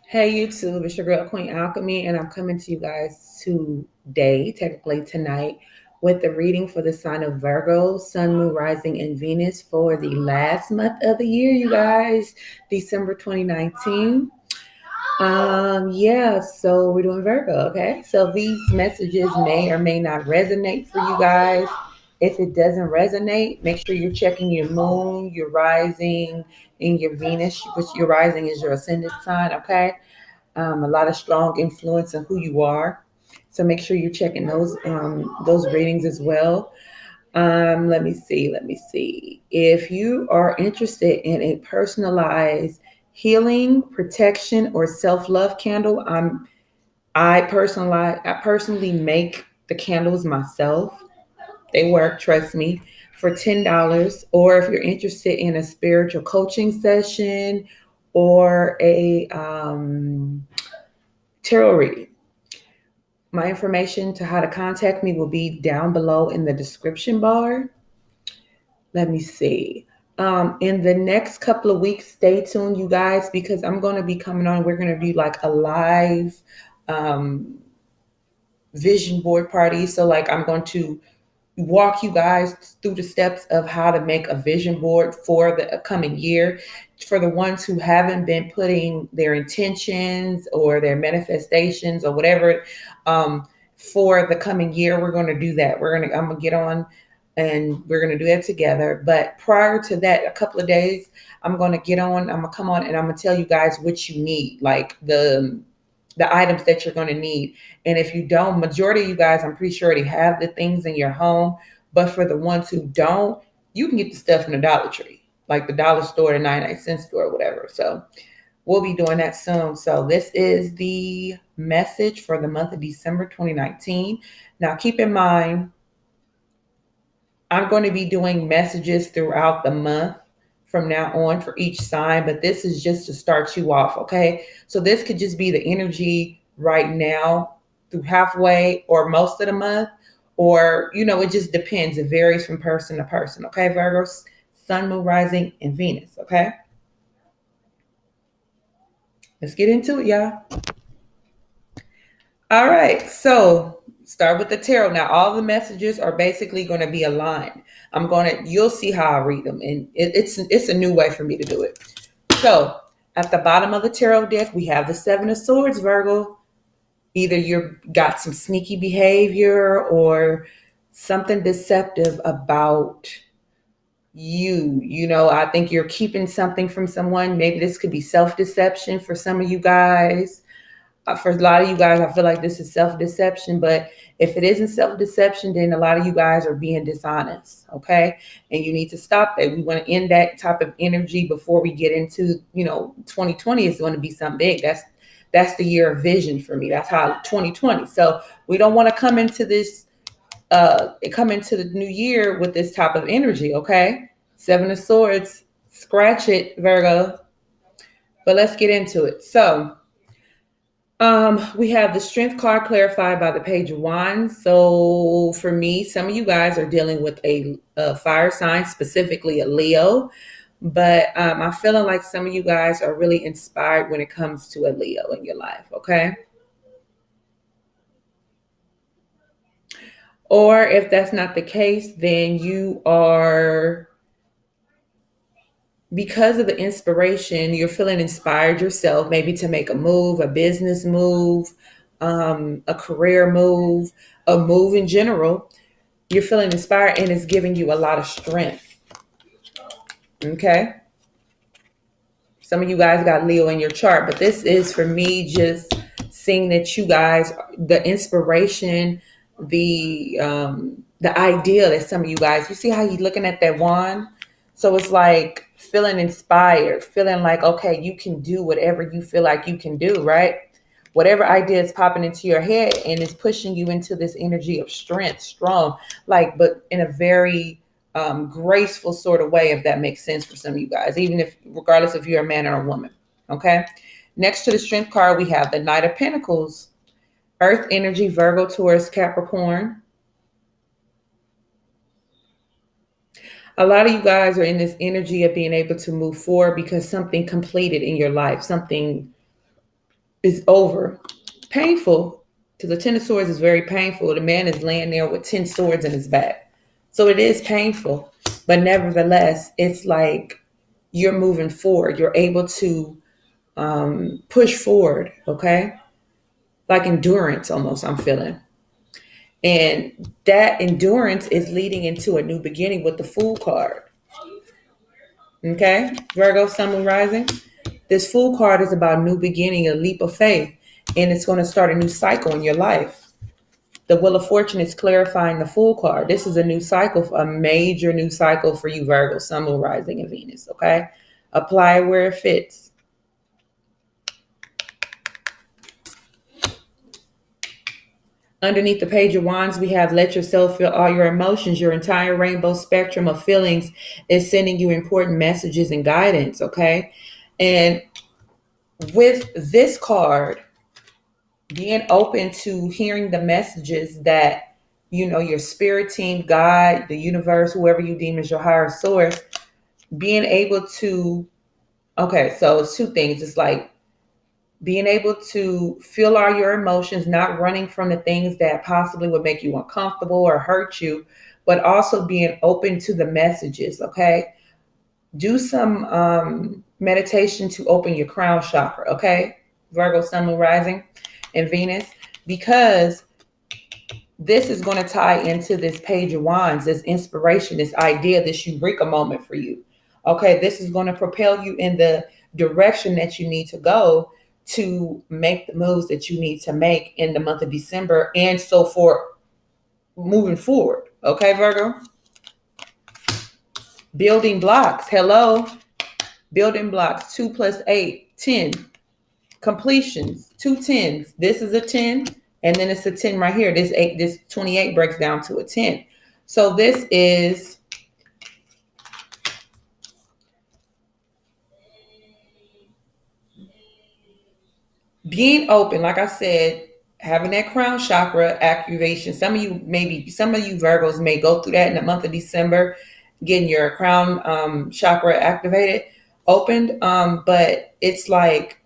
Hey YouTube, it's your girl Queen Alchemy, and I'm coming to you guys today, technically tonight, with the reading for the sign of Virgo, Sun, Moon, Rising, and Venus for the last month of the year, you guys, December 2019. So we're doing Virgo, okay? So these messages may or may not resonate for you guys. If it doesn't resonate, make sure you're checking your moon, your rising, and your Venus, which your rising is your ascendant sign, okay? A lot of strong influence on who you are. So make sure you're checking those readings as well. Let me see. If you are interested in a personalized healing, protection, or self-love candle, I personally make the candles myself. They work, trust me, for $10. Or if you're interested in a spiritual coaching session or a tarot reading, my information to how to contact me will be down below in the description bar. Let me see. In the next couple of weeks, stay tuned, you guys, because I'm going to be coming on. We're going to do like a live um, vision board party. So, like, I'm going to walk you guys through the steps of how to make a vision board for the coming year. For the ones who haven't been putting their intentions or their manifestations or whatever for the coming year, we're going to do that. I'm going to get on and we're going to do that together. But prior to that, a couple of days, I'm going to get on, I'm going to come on and I'm going to tell you guys what you need, like the items that you're going to need. And if you don't, majority of you guys, I'm pretty sure already have the things in your home. But for the ones who don't, you can get the stuff in the Dollar Tree, like the dollar store, the 99-cent store, or whatever. So we'll be doing that soon. So this is the message for the month of December 2019. Now keep in mind, I'm going to be doing messages throughout the month from now on for each sign, but this is just to start you off, okay? So this could just be the energy right now through halfway or most of the month, or, it just depends. It varies from person to person, okay, Virgos? Sun, Moon, Rising, and Venus, okay? Let's get into it, y'all. All right, so start with the tarot. Now, all the messages are basically going to be aligned. You'll see how I read them, and it's a new way for me to do it. So, at the bottom of the tarot deck, we have the Seven of Swords, Virgo. Either you've got some sneaky behavior or something deceptive about you. I think you're keeping something from someone. Maybe this could be self-deception for some of you guys. For a lot of you guys, I feel like this is self-deception, but if it isn't self-deception, then a lot of you guys are being dishonest, okay? And you need to stop that. We want to end that type of energy before we get into, 2020 is going to be something big. That's the year of vision for me. That's how 2020. So we don't want to come into the new year with this type of energy, okay? Seven of Swords, scratch it, Virgo. But let's get into it. So we have the strength card clarified by the Page of Wands. So for me, some of you guys are dealing with a fire sign, specifically a Leo. But I'm feeling like some of you guys are really inspired when it comes to a Leo in your life, okay? Or if that's not the case, then you are, because of the inspiration, you're feeling inspired yourself, maybe to make a move, a business move, a career move, a move in general. You're feeling inspired and it's giving you a lot of strength. Okay. Some of you guys got Leo in your chart, but this is for me just seeing that you guys, the inspiration, the idea that some of you guys, you see how you're looking at that wand? So it's like feeling inspired, feeling like, okay, you can do whatever you feel like you can do, right? Whatever idea is popping into your head and is pushing you into this energy of strength, strong, like, but in a very graceful sort of way, if that makes sense for some of you guys, even if, regardless if you're a man or a woman. Okay. Next to the strength card, we have the Knight of Pentacles, Earth energy, Virgo, Taurus, Capricorn. A lot of you guys are in this energy of being able to move forward because something completed in your life, something is over. Painful, because the Ten of Swords is very painful. The man is laying there with 10 swords in his back. So it is painful, but nevertheless, it's like you're moving forward. You're able to push forward, okay? Like endurance almost, I'm feeling. And that endurance is leading into a new beginning with the Fool card. Okay, Virgo, Sun, Moon, Rising. This Fool card is about new beginning, a leap of faith, and it's going to start a new cycle in your life. The Wheel of Fortune is clarifying the Fool card. This is a new cycle, a major new cycle for you, Virgo, Sun, Moon, Rising, and Venus. Okay, apply where it fits. Underneath the Page of Wands, we have let yourself feel all your emotions. Your entire rainbow spectrum of feelings is sending you important messages and guidance, okay? And with this card, being open to hearing the messages that, your spirit team, God, the universe, whoever you deem as your higher source, being able to, okay, so it's two things. It's like being able to feel all your emotions, not running from the things that possibly would make you uncomfortable or hurt you, but also being open to the messages, okay? Do some meditation to open your crown chakra, okay? Virgo, Sun, Moon, Rising, and Venus, because this is going to tie into this Page of Wands, this inspiration, this idea, this eureka moment for you. Okay, this is going to propel you in the direction that you need to go to make the moves that you need to make in the month of December and so forth moving forward. Okay, Virgo? Building blocks. Hello. Building blocks. 2 + 8, 10. Completions. 2 10s. This is a 10, and then it's a 10 right here. This 28 breaks down to a 10. So this is being open, like I said, having that crown chakra activation. Some of you Virgos may go through that in the month of December, getting your crown chakra activated, opened. But it's like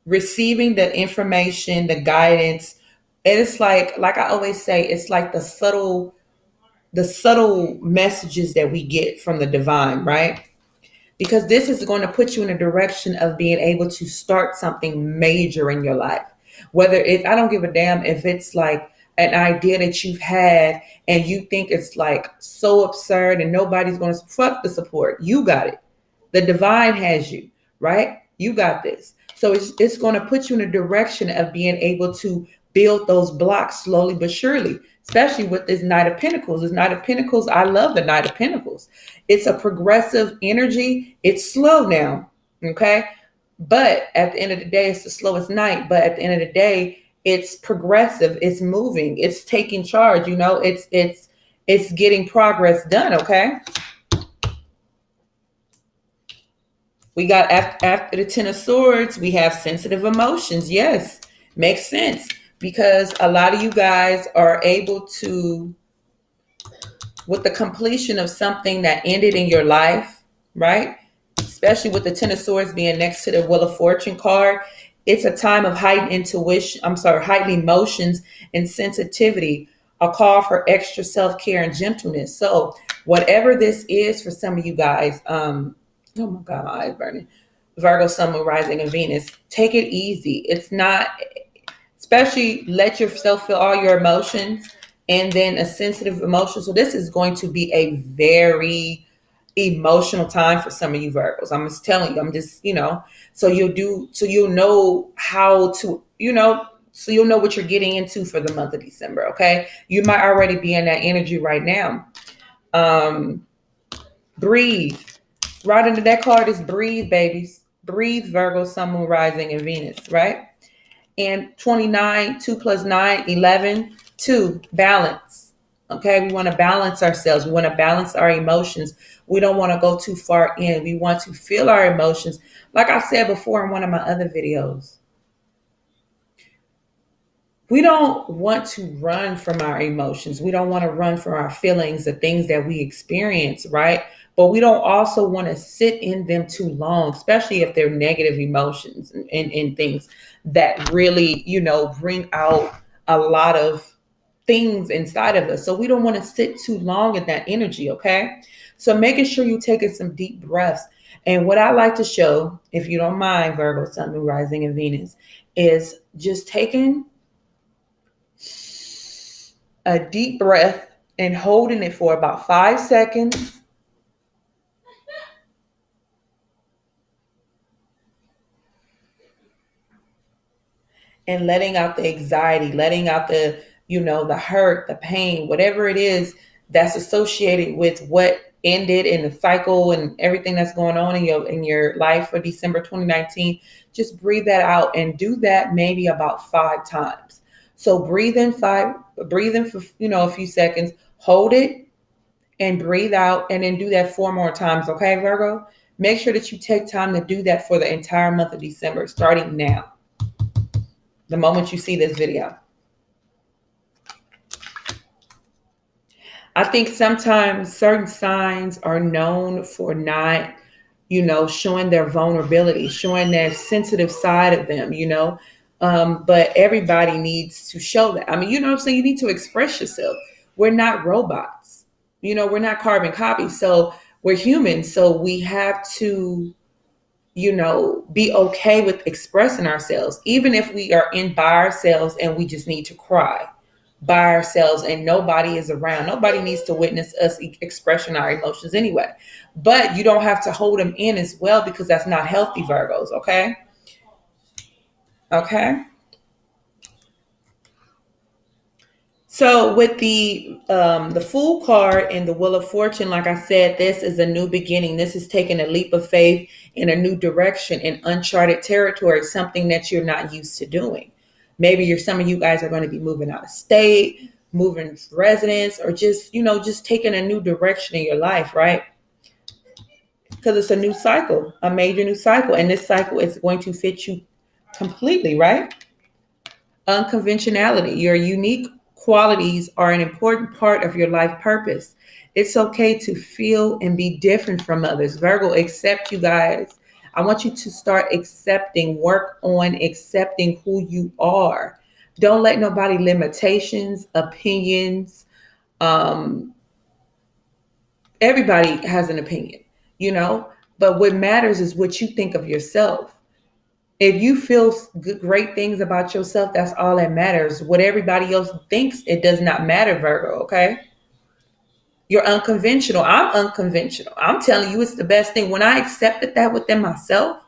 receiving the information, the guidance. It's like I always say, it's like the subtle messages that we get from the divine, right? Because this is going to put you in a direction of being able to start something major in your life. Whether I don't give a damn if it's like an idea that you've had and you think it's like so absurd and nobody's going to fuck the support. You got it. The divine has you, right? You got this. So it's going to put you in a direction of being able to build those blocks slowly but surely, especially with this Knight of Pentacles. This Knight of Pentacles, I love the Knight of Pentacles. It's a progressive energy. It's slow now, okay? But at the end of the day, it's the slowest night. But at the end of the day, it's progressive. It's moving. It's taking charge. It's getting progress done, okay? We got after the 10 of Swords, we have sensitive emotions. Yes, makes sense because a lot of you guys are able to, with the completion of something that ended in your life, right? Especially with the 10 of Swords being next to the Wheel of Fortune card, it's a time of heightened heightened emotions and sensitivity, a call for extra self-care and gentleness. So whatever this is for some of you guys, oh my God, my eyes burning. Virgo, Sun, Moon, Rising, and Venus. Take it easy. It's not, especially let yourself feel all your emotions and then a sensitive emotion. So this is going to be a very emotional time for some of you Virgos. I'm just telling you, so you'll know how to, so you'll know what you're getting into for the month of December. Okay. You might already be in that energy right now. Breathe. Right under that card is breathe, babies. Breathe, Virgo, Sun, Moon, Rising, and Venus, right? And 29, 2 + 9, 11, 2, balance. Okay, we want to balance ourselves. We want to balance our emotions. We don't want to go too far in. We want to feel our emotions. Like I said before in one of my other videos, We don't want to run from our emotions. We don't want to run from our feelings, the things that we experience, right? But we don't also want to sit in them too long, especially if they're negative emotions and things that really, bring out a lot of things inside of us. So we don't want to sit too long in that energy, okay? So making sure you're taking some deep breaths. And what I like to show, if you don't mind, Virgo, Sun, Moon, Rising, and Venus, is just taking a deep breath and holding it for about 5 seconds. And letting out the anxiety, letting out the hurt, the pain, whatever it is that's associated with what ended in the cycle and everything that's going on in your life for December 2019. Just breathe that out and do that maybe about 5 times. So breathe in for a few seconds, hold it and breathe out, and then do that 4 more times. Okay, Virgo? Make sure that you take time to do that for the entire month of December, starting now, the moment you see this video. I think sometimes certain signs are known for not, showing their vulnerability, showing their sensitive side of them. But everybody needs to show that. I mean, you know what I'm saying? You need to express yourself. We're not robots. We're not carbon copies. So we're humans. So we have to, be okay with expressing ourselves, even if we are in by ourselves and we just need to cry by ourselves and nobody is around. Nobody needs to witness us expressing our emotions anyway. But you don't have to hold them in as well, because that's not healthy, Virgos. Okay. Okay. So with the Fool card and the Wheel of Fortune, like I said, this is a new beginning. This is taking a leap of faith in a new direction, in uncharted territory, something that you're not used to doing. Maybe some of you guys are going to be moving out of state, moving residence, or just taking a new direction in your life, right? Because it's a new cycle, a major new cycle, and this cycle is going to fit you completely, right? Unconventionality. Your unique qualities are an important part of your life purpose. It's okay to feel and be different from others. Virgo, accept, you guys. I want you to start accepting, work on accepting who you are. Don't let nobody limitations, opinions. Um, Everybody has an opinion, you know, but what matters is what you think of yourself. If you feel great things about yourself, that's all that matters. What everybody else thinks, it does not matter, Virgo, okay? You're unconventional. I'm unconventional. I'm telling you, it's the best thing. When I accepted that within myself,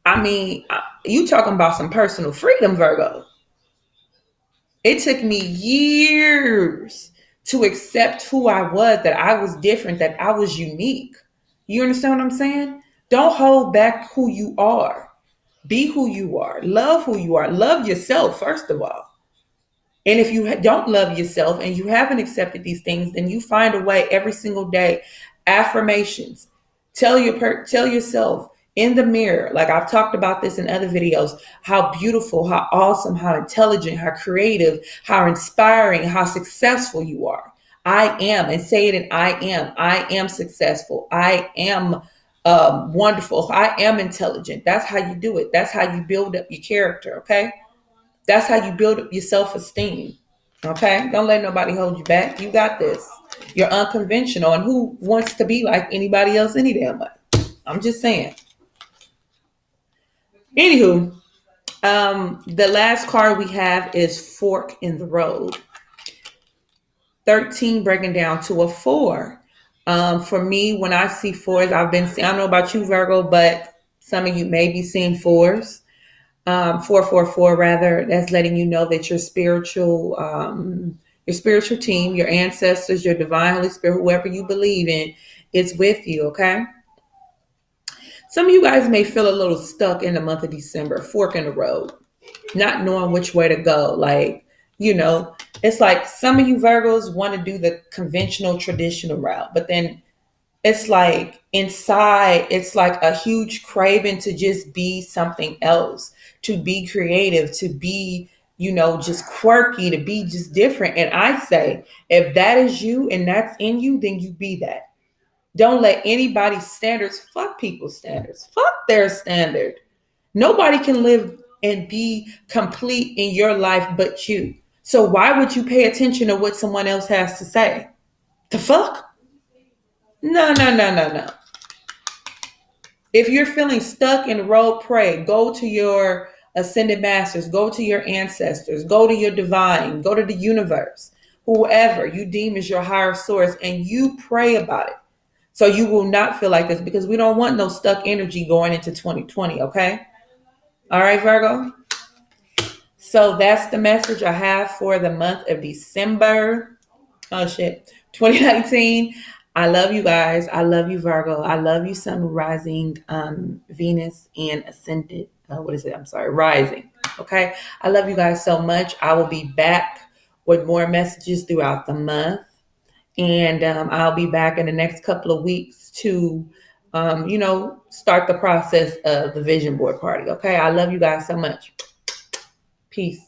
I mean, you talking about some personal freedom, Virgo. It took me years to accept who I was, that I was different, that I was unique. You understand what I'm saying? Don't hold back who you are. Be who you are. Love who you are. Love yourself, first of all. And if you don't love yourself and you haven't accepted these things, then you find a way every single day. Affirmations. Tell yourself in the mirror, like I've talked about this in other videos, how beautiful, how awesome, how intelligent, how creative, how inspiring, how successful you are. I am, and say it in I am. I am successful. I am wonderful. I am intelligent. That's how you do it. That's how you build up your character. Okay. That's how you build up your self-esteem. Okay. Don't let nobody hold you back. You got this. You're unconventional. And who wants to be like anybody else any damn way? I'm just saying. Anywho, the last card we have is Fork in the Road. 13 breaking down to a 4. For me, when I see fours, I don't know about you, Virgo, but some of you may be seeing fours. 444 rather. That's letting you know that your spiritual team, your ancestors, your divine Holy Spirit, whoever you believe in, is with you. Okay. Some of you guys may feel a little stuck in the month of December, fork in the road, not knowing which way to go. Like, it's like some of you Virgos want to do the conventional, traditional route, but then it's like inside, it's like a huge craving to just be something else, to be creative, to be, just quirky, to be just different. And I say, if that is you and that's in you, then you be that. Don't let anybody's standards, fuck people's standards, fuck their standard. Nobody can live and be complete in your life but you. So why would you pay attention to what someone else has to say? The fuck? No, no, no, no, no. If you're feeling stuck in the road, pray. Go to your ascended masters, go to your ancestors, go to your divine, go to the universe, whoever you deem as your higher source, and you pray about it. So you will not feel like this, because we don't want no stuck energy going into 2020, okay? All right, Virgo? So that's the message I have for the month of December. Oh shit. 2019. I love you guys. I love you, Virgo. I love you, Sun, Rising, Venus, and Ascendant. What is it? I'm sorry, Rising. Okay. I love you guys so much. I will be back with more messages throughout the month. And I'll be back in the next couple of weeks to, start the process of the vision board party. Okay. I love you guys so much. Peace.